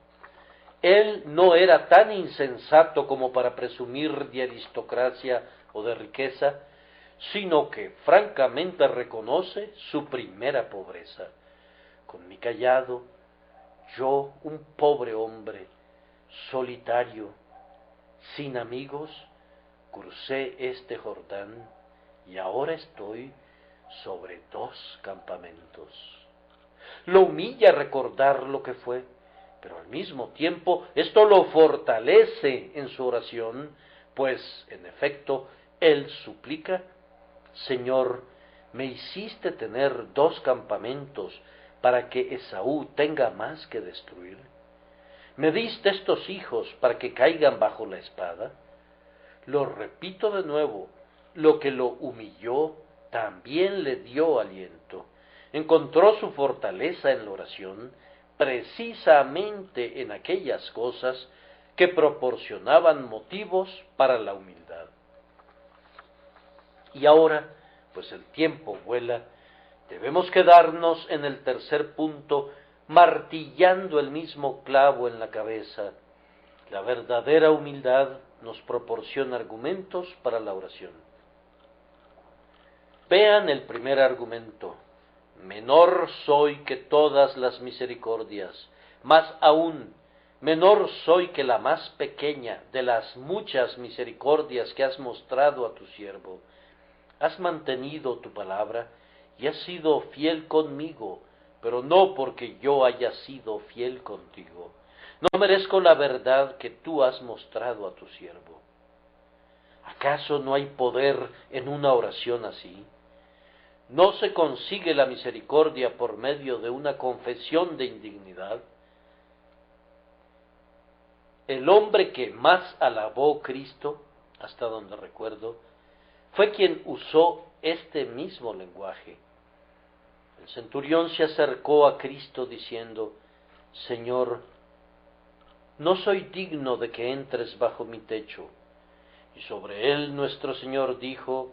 A: él no era tan insensato como para presumir de aristocracia o de riqueza, sino que francamente reconoce su primera pobreza. Con mi cayado, yo, un pobre hombre, solitario, sin amigos, crucé este Jordán y ahora estoy sobre 2 campamentos. Lo humilla recordar lo que fue, pero al mismo tiempo esto lo fortalece en su oración, pues, en efecto, él suplica: Señor, me hiciste tener 2 campamentos para que Esaú tenga más que destruir. ¿Me diste estos hijos para que caigan bajo la espada? Lo repito de nuevo, lo que lo humilló también le dio aliento. Encontró su fortaleza en la oración, precisamente en aquellas cosas que proporcionaban motivos para la humildad. Y ahora, pues el tiempo vuela, debemos quedarnos en el tercer punto, martillando el mismo clavo en la cabeza. La verdadera humildad nos proporciona argumentos para la oración. Vean el primer argumento: menor soy que todas las misericordias, más aún, menor soy que la más pequeña de las muchas misericordias que has mostrado a tu siervo. Has mantenido tu palabra y has sido fiel conmigo, pero no porque yo haya sido fiel contigo. No merezco la verdad que tú has mostrado a tu siervo. ¿Acaso no hay poder en una oración así? ¿No se consigue la misericordia por medio de una confesión de indignidad? El hombre que más alabó Cristo, hasta donde recuerdo, fue quien usó este mismo lenguaje. El centurión se acercó a Cristo diciendo: Señor, no soy digno de que entres bajo mi techo. Y sobre él nuestro Señor dijo: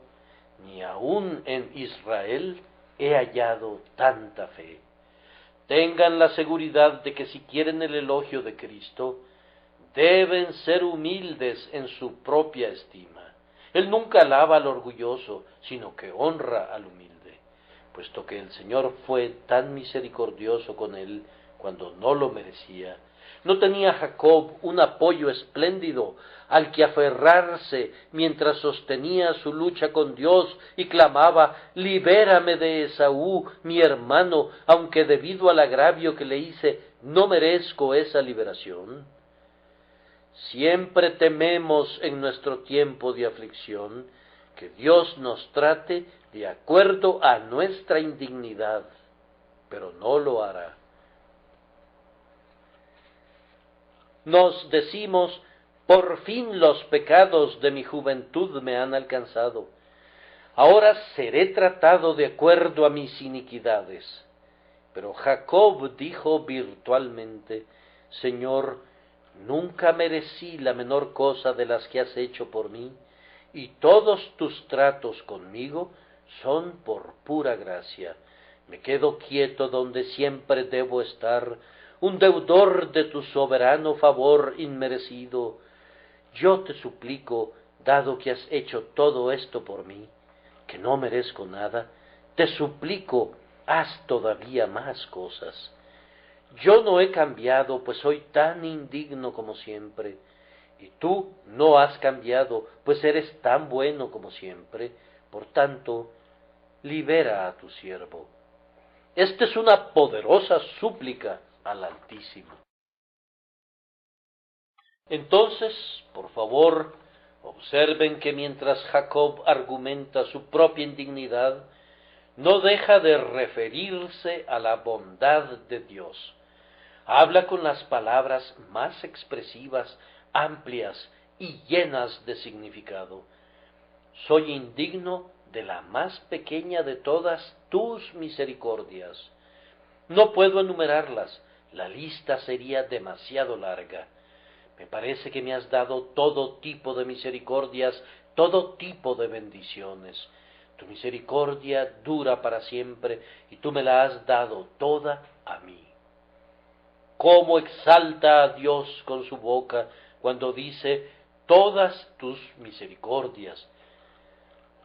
A: ni aun en Israel he hallado tanta fe. Tengan la seguridad de que si quieren el elogio de Cristo, deben ser humildes en su propia estima. Él nunca alaba al orgulloso, sino que honra al humilde, puesto que el Señor fue tan misericordioso con él cuando no lo merecía. ¿No tenía Jacob un apoyo espléndido al que aferrarse mientras sostenía su lucha con Dios y clamaba: libérame de Esaú, mi hermano, aunque debido al agravio que le hice no merezco esa liberación? Siempre tememos en nuestro tiempo de aflicción que Dios nos trate de acuerdo a nuestra indignidad, pero no lo hará. Nos decimos: por fin los pecados de mi juventud me han alcanzado. Ahora seré tratado de acuerdo a mis iniquidades. Pero Jacob dijo virtualmente: Señor, nunca merecí la menor cosa de las que has hecho por mí, y todos tus tratos conmigo son por pura gracia. Me quedo quieto donde siempre debo estar, un deudor de tu soberano favor inmerecido. Yo te suplico, dado que has hecho todo esto por mí, que no merezco nada, te suplico, haz todavía más cosas. Yo no he cambiado, pues soy tan indigno como siempre, y tú no has cambiado, pues eres tan bueno como siempre. Por tanto, libera a tu siervo. Esta es una poderosa súplica al Altísimo. Entonces, por favor, observen que mientras Jacob argumenta su propia indignidad, no deja de referirse a la bondad de Dios. Habla con las palabras más expresivas, amplias y llenas de significado. Soy indigno de la más pequeña de todas tus misericordias. No puedo enumerarlas, la lista sería demasiado larga. Me parece que me has dado todo tipo de misericordias, todo tipo de bendiciones. Tu misericordia dura para siempre y tú me la has dado toda a mí. ¿Cómo exalta a Dios con su boca cuando dice todas tus misericordias?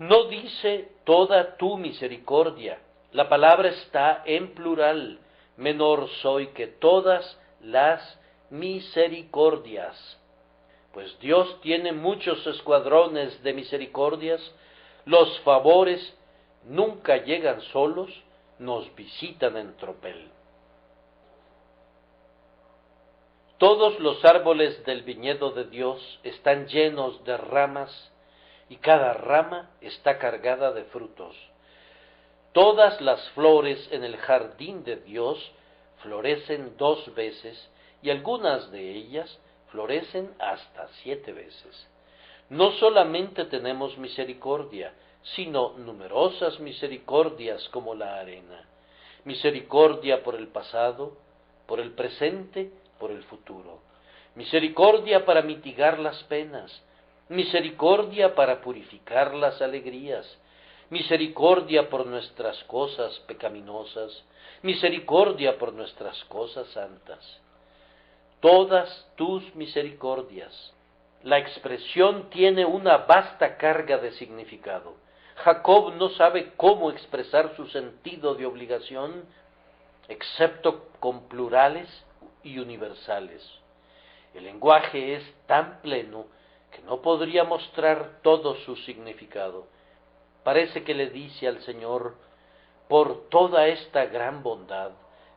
A: No dice toda tu misericordia. La palabra está en plural. Menor soy que todas las misericordias. Pues Dios tiene muchos escuadrones de misericordias. Los favores nunca llegan solos, nos visitan en tropel. Todos los árboles del viñedo de Dios están llenos de ramas, y cada rama está cargada de frutos. Todas las flores en el jardín de Dios florecen 2 veces, y algunas de ellas florecen hasta 7 veces. No solamente tenemos misericordia, sino numerosas misericordias como la arena. Misericordia por el pasado, por el presente, por el futuro. Misericordia para mitigar las penas, misericordia para purificar las alegrías, misericordia por nuestras cosas pecaminosas, misericordia por nuestras cosas santas. Todas tus misericordias. La expresión tiene una vasta carga de significado. Jacob no sabe cómo expresar su sentido de obligación, excepto con plurales y universales. El lenguaje es tan pleno que no podría mostrar todo su significado. Parece que le dice al Señor: por toda esta gran bondad,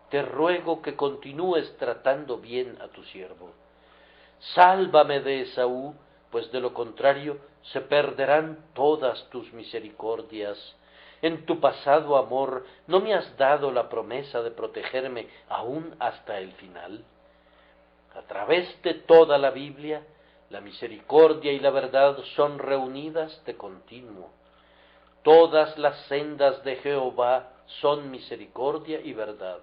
A: te ruego que continúes tratando bien a tu siervo. Sálvame de Esaú, pues de lo contrario se perderán todas tus misericordias. En tu pasado amor no me has dado la promesa de protegerme aún hasta el final. A través de toda la Biblia, la misericordia y la verdad son reunidas de continuo. Todas las sendas de Jehová son misericordia y verdad.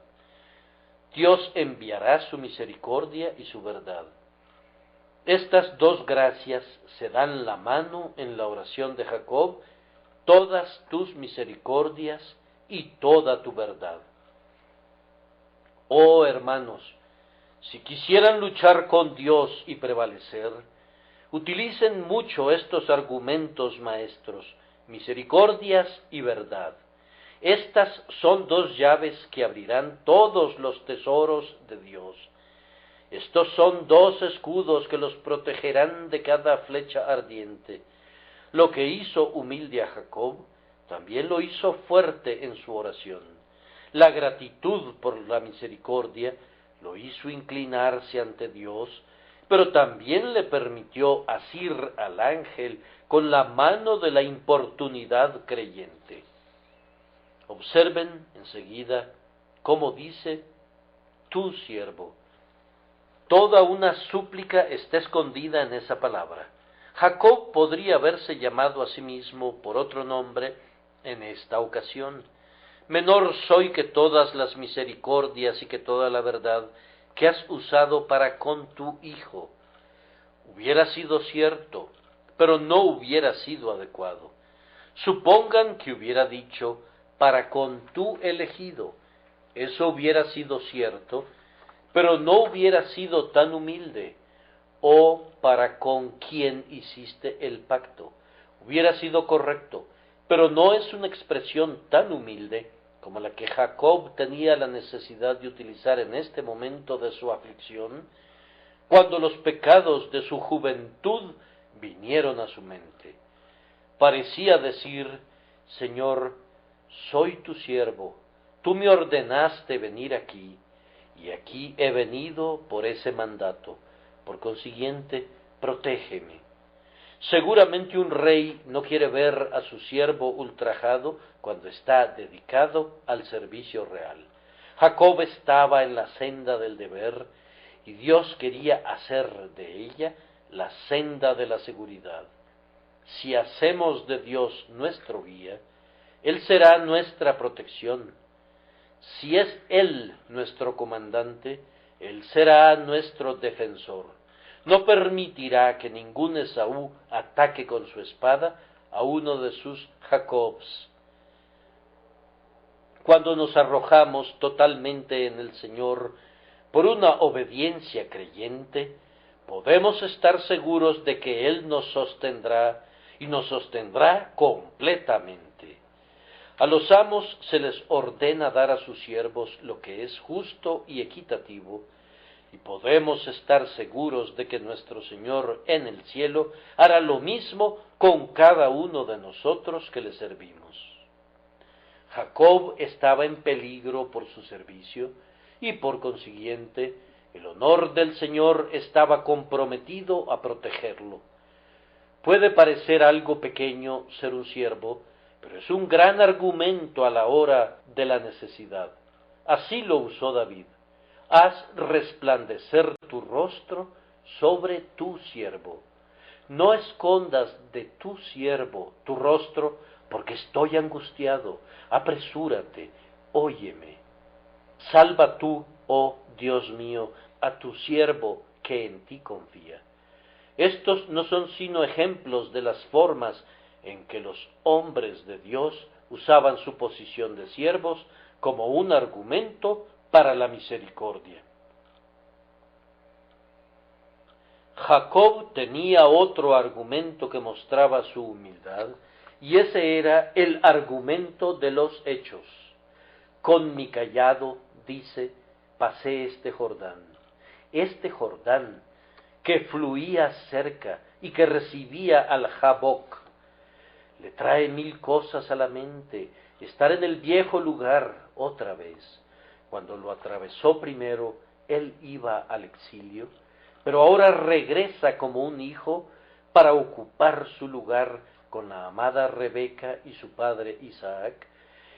A: Dios enviará su misericordia y su verdad. Estas dos gracias se dan la mano en la oración de Jacob, todas tus misericordias y toda tu verdad. Oh hermanos, si quisieran luchar con Dios y prevalecer, utilicen mucho estos argumentos maestros, misericordias y verdad. Estas son dos llaves que abrirán todos los tesoros de Dios. Estos son dos escudos que los protegerán de cada flecha ardiente. Lo que hizo humilde a Jacob, también lo hizo fuerte en su oración. La gratitud por la misericordia lo hizo inclinarse ante Dios, pero también le permitió asir al ángel con la mano de la importunidad creyente. Observen enseguida cómo dice, tu siervo. Toda una súplica está escondida en esa palabra. Jacob podría haberse llamado a sí mismo por otro nombre en esta ocasión. Menor soy que todas las misericordias y que toda la verdad que has usado para con tu hijo. Hubiera sido cierto, pero no hubiera sido adecuado. Supongan que hubiera dicho, para con tu elegido. Eso hubiera sido cierto, pero no hubiera sido tan humilde. O para con quien hiciste el pacto. Hubiera sido correcto, pero no es una expresión tan humilde como la que Jacob tenía la necesidad de utilizar en este momento de su aflicción, cuando los pecados de su juventud vinieron a su mente. Parecía decir, Señor, soy tu siervo, tú me ordenaste venir aquí, y aquí he venido por ese mandato. Por consiguiente, protégeme. Seguramente un rey no quiere ver a su siervo ultrajado cuando está dedicado al servicio real. Jacob estaba en la senda del deber y Dios quería hacer de ella la senda de la seguridad. Si hacemos de Dios nuestro guía, Él será nuestra protección. Si es Él nuestro comandante, Él será nuestro defensor. No permitirá que ningún Esaú ataque con su espada a uno de sus Jacobs. Cuando nos arrojamos totalmente en el Señor por una obediencia creyente, podemos estar seguros de que Él nos sostendrá y nos sostendrá completamente. A los amos se les ordena dar a sus siervos lo que es justo y equitativo, y podemos estar seguros de que nuestro Señor en el cielo hará lo mismo con cada uno de nosotros que le servimos. Jacob estaba en peligro por su servicio, y por consiguiente el honor del Señor estaba comprometido a protegerlo. Puede parecer algo pequeño ser un siervo, pero es un gran argumento a la hora de la necesidad. Así lo usó David. Haz resplandecer tu rostro sobre tu siervo. No escondas de tu siervo tu rostro, porque estoy angustiado. Apresúrate, óyeme. Salva tú, oh Dios mío, a tu siervo que en ti confía. Estos no son sino ejemplos de las formas en que los hombres de Dios usaban su posición de siervos como un argumento para la misericordia. Jacob tenía otro argumento que mostraba su humildad, y ese era el argumento de los hechos. Con mi cayado, dice, pasé este Jordán que fluía cerca y que recibía al Jaboc. Le trae mil cosas a la mente, estar en el viejo lugar otra vez. Cuando lo atravesó primero, él iba al exilio, pero ahora regresa como un hijo para ocupar su lugar con la amada Rebeca y su padre Isaac,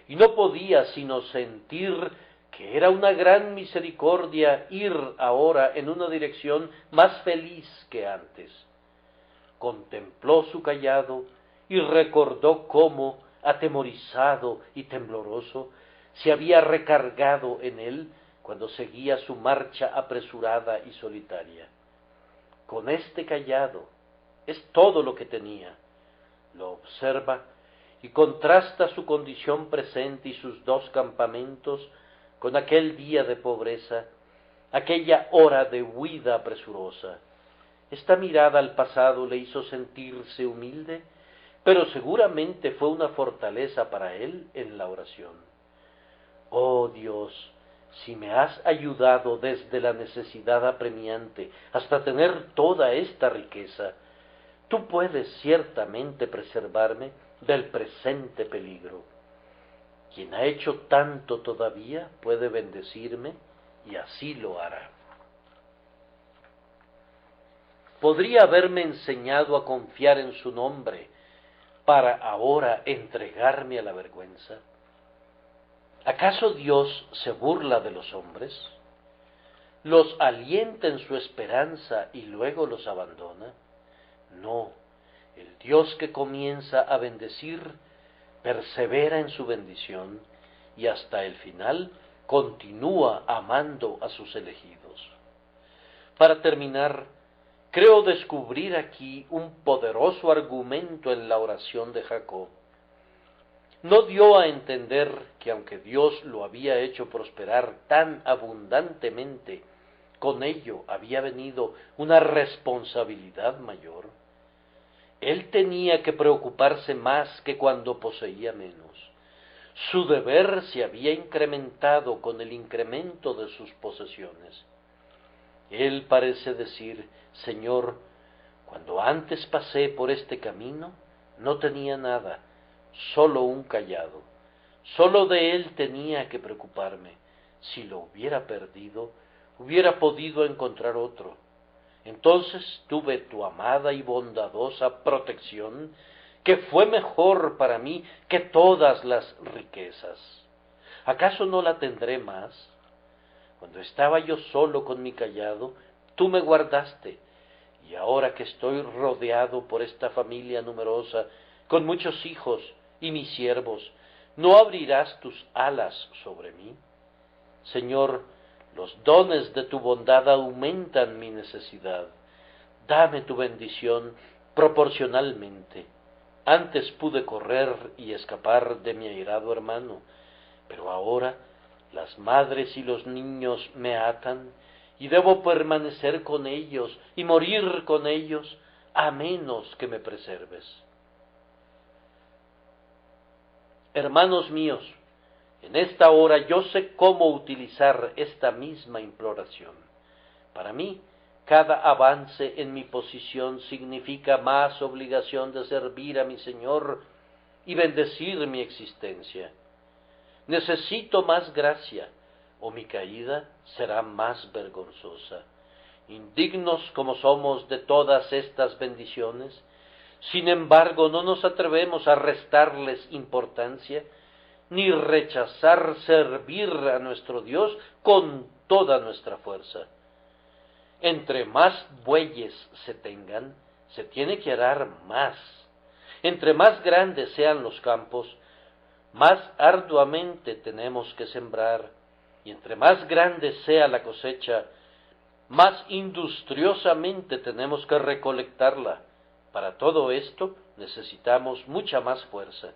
A: y no podía sino sentir que era una gran misericordia ir ahora en una dirección más feliz que antes. Contempló su cayado y recordó cómo, atemorizado y tembloroso, se había recargado en él cuando seguía su marcha apresurada y solitaria. Con este cayado es todo lo que tenía. Lo observa y contrasta su condición presente y sus dos campamentos con aquel día de pobreza, aquella hora de huida presurosa. Esta mirada al pasado le hizo sentirse humilde, pero seguramente fue una fortaleza para él en la oración. Oh Dios, si me has ayudado desde la necesidad apremiante hasta tener toda esta riqueza, tú puedes ciertamente preservarme del presente peligro. Quien ha hecho tanto todavía puede bendecirme y así lo hará. Podría haberme enseñado a confiar en su nombre para ahora entregarme a la vergüenza. ¿Acaso Dios se burla de los hombres? ¿Los alienta en su esperanza y luego los abandona? No, el Dios que comienza a bendecir persevera en su bendición y hasta el final continúa amando a sus elegidos. Para terminar, creo descubrir aquí un poderoso argumento en la oración de Jacob. No dio a entender que aunque Dios lo había hecho prosperar tan abundantemente, con ello había venido una responsabilidad mayor. Él tenía que preocuparse más que cuando poseía menos. Su deber se había incrementado con el incremento de sus posesiones. Él parece decir: Señor, cuando antes pasé por este camino, no tenía nada, solo un cayado. Solo de él tenía que preocuparme. Si lo hubiera perdido, hubiera podido encontrar otro. Entonces tuve tu amada y bondadosa protección, que fue mejor para mí que todas las riquezas. ¿Acaso no la tendré más? Cuando estaba yo solo con mi cayado, tú me guardaste, y ahora que estoy rodeado por esta familia numerosa, con muchos hijos y mis siervos, ¿no abrirás tus alas sobre mí? Señor, los dones de tu bondad aumentan mi necesidad. Dame tu bendición proporcionalmente. Antes pude correr y escapar de mi airado hermano, pero ahora las madres y los niños me atan, y debo permanecer con ellos y morir con ellos, a menos que me preserves. Hermanos míos, en esta hora yo sé cómo utilizar esta misma imploración. Para mí, cada avance en mi posición significa más obligación de servir a mi Señor y bendecir mi existencia. Necesito más gracia, o mi caída será más vergonzosa. Indignos como somos de todas estas bendiciones, sin embargo no nos atrevemos a restarles importancia, ni rechazar servir a nuestro Dios con toda nuestra fuerza. Entre más bueyes se tengan, se tiene que arar más. Entre más grandes sean los campos, más arduamente tenemos que sembrar, y entre más grande sea la cosecha, más industriosamente tenemos que recolectarla. Para todo esto necesitamos mucha más fuerza.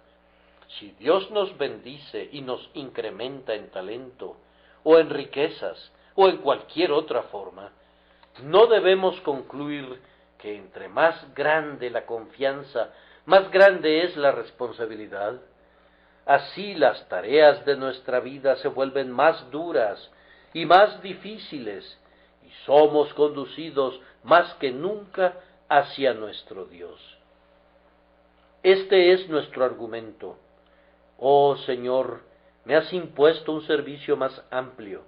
A: Si Dios nos bendice y nos incrementa en talento, o en riquezas, o en cualquier otra forma, no debemos concluir que entre más grande la confianza, más grande es la responsabilidad. Así las tareas de nuestra vida se vuelven más duras y más difíciles, y somos conducidos más que nunca hacia nuestro Dios. Este es nuestro argumento. Oh Señor, me has impuesto un servicio más amplio.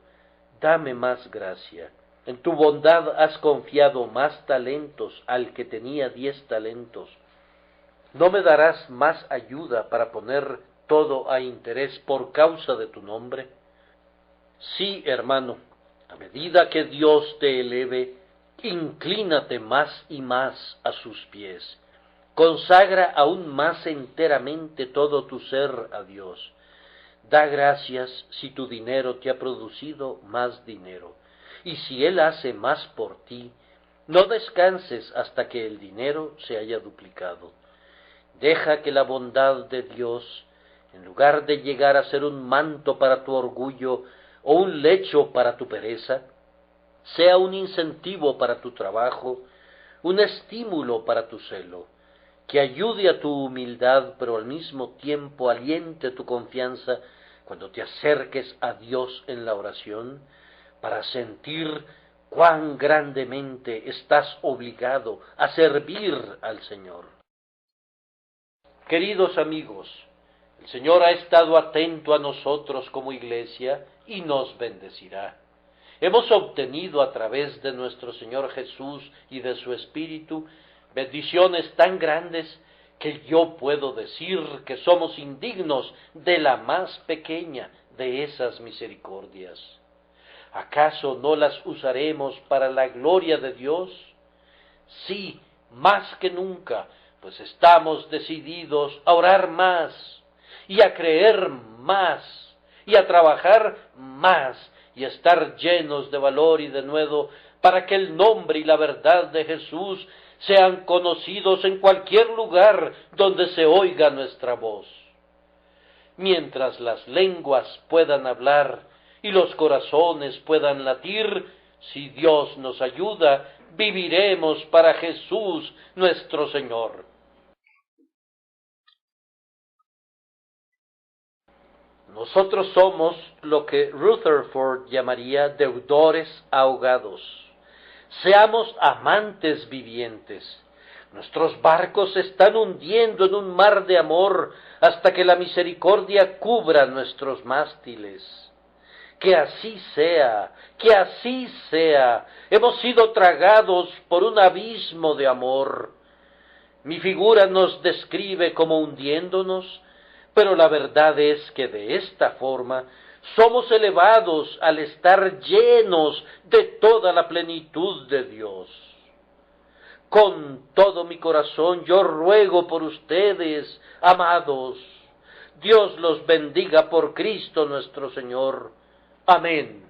A: Dame más gracia. En tu bondad has confiado más talentos al que tenía 10 talentos. ¿No me darás más ayuda para poner todo a interés por causa de tu nombre? Sí, hermano, a medida que Dios te eleve, inclínate más y más a sus pies. Consagra aún más enteramente todo tu ser a Dios. Da gracias si tu dinero te ha producido más dinero. Y si Él hace más por ti, no descanses hasta que el dinero se haya duplicado. Deja que la bondad de Dios, en lugar de llegar a ser un manto para tu orgullo o un lecho para tu pereza, sea un incentivo para tu trabajo, un estímulo para tu celo, que ayude a tu humildad, pero al mismo tiempo aliente tu confianza cuando te acerques a Dios en la oración, para sentir cuán grandemente estás obligado a servir al Señor. Queridos amigos, el Señor ha estado atento a nosotros como iglesia y nos bendecirá. Hemos obtenido a través de nuestro Señor Jesús y de su Espíritu bendiciones tan grandes que yo puedo decir que somos indignos de la más pequeña de esas misericordias. ¿Acaso no las usaremos para la gloria de Dios? Sí, más que nunca, pues estamos decididos a orar más y a creer más y a trabajar más y a estar llenos de valor y de nuevo para que el nombre y la verdad de Jesús sean conocidos en cualquier lugar donde se oiga nuestra voz. Mientras las lenguas puedan hablar y los corazones puedan latir, si Dios nos ayuda, viviremos para Jesús nuestro Señor. Nosotros somos lo que Rutherford llamaría deudores ahogados. Seamos amantes vivientes. Nuestros barcos se están hundiendo en un mar de amor hasta que la misericordia cubra nuestros mástiles. Que así sea, que así sea. Hemos sido tragados por un abismo de amor. Mi figura nos describe como hundiéndonos, pero la verdad es que de esta forma somos elevados al estar llenos de toda la plenitud de Dios. Con todo mi corazón yo ruego por ustedes, amados. Dios los bendiga por Cristo nuestro Señor. Amén.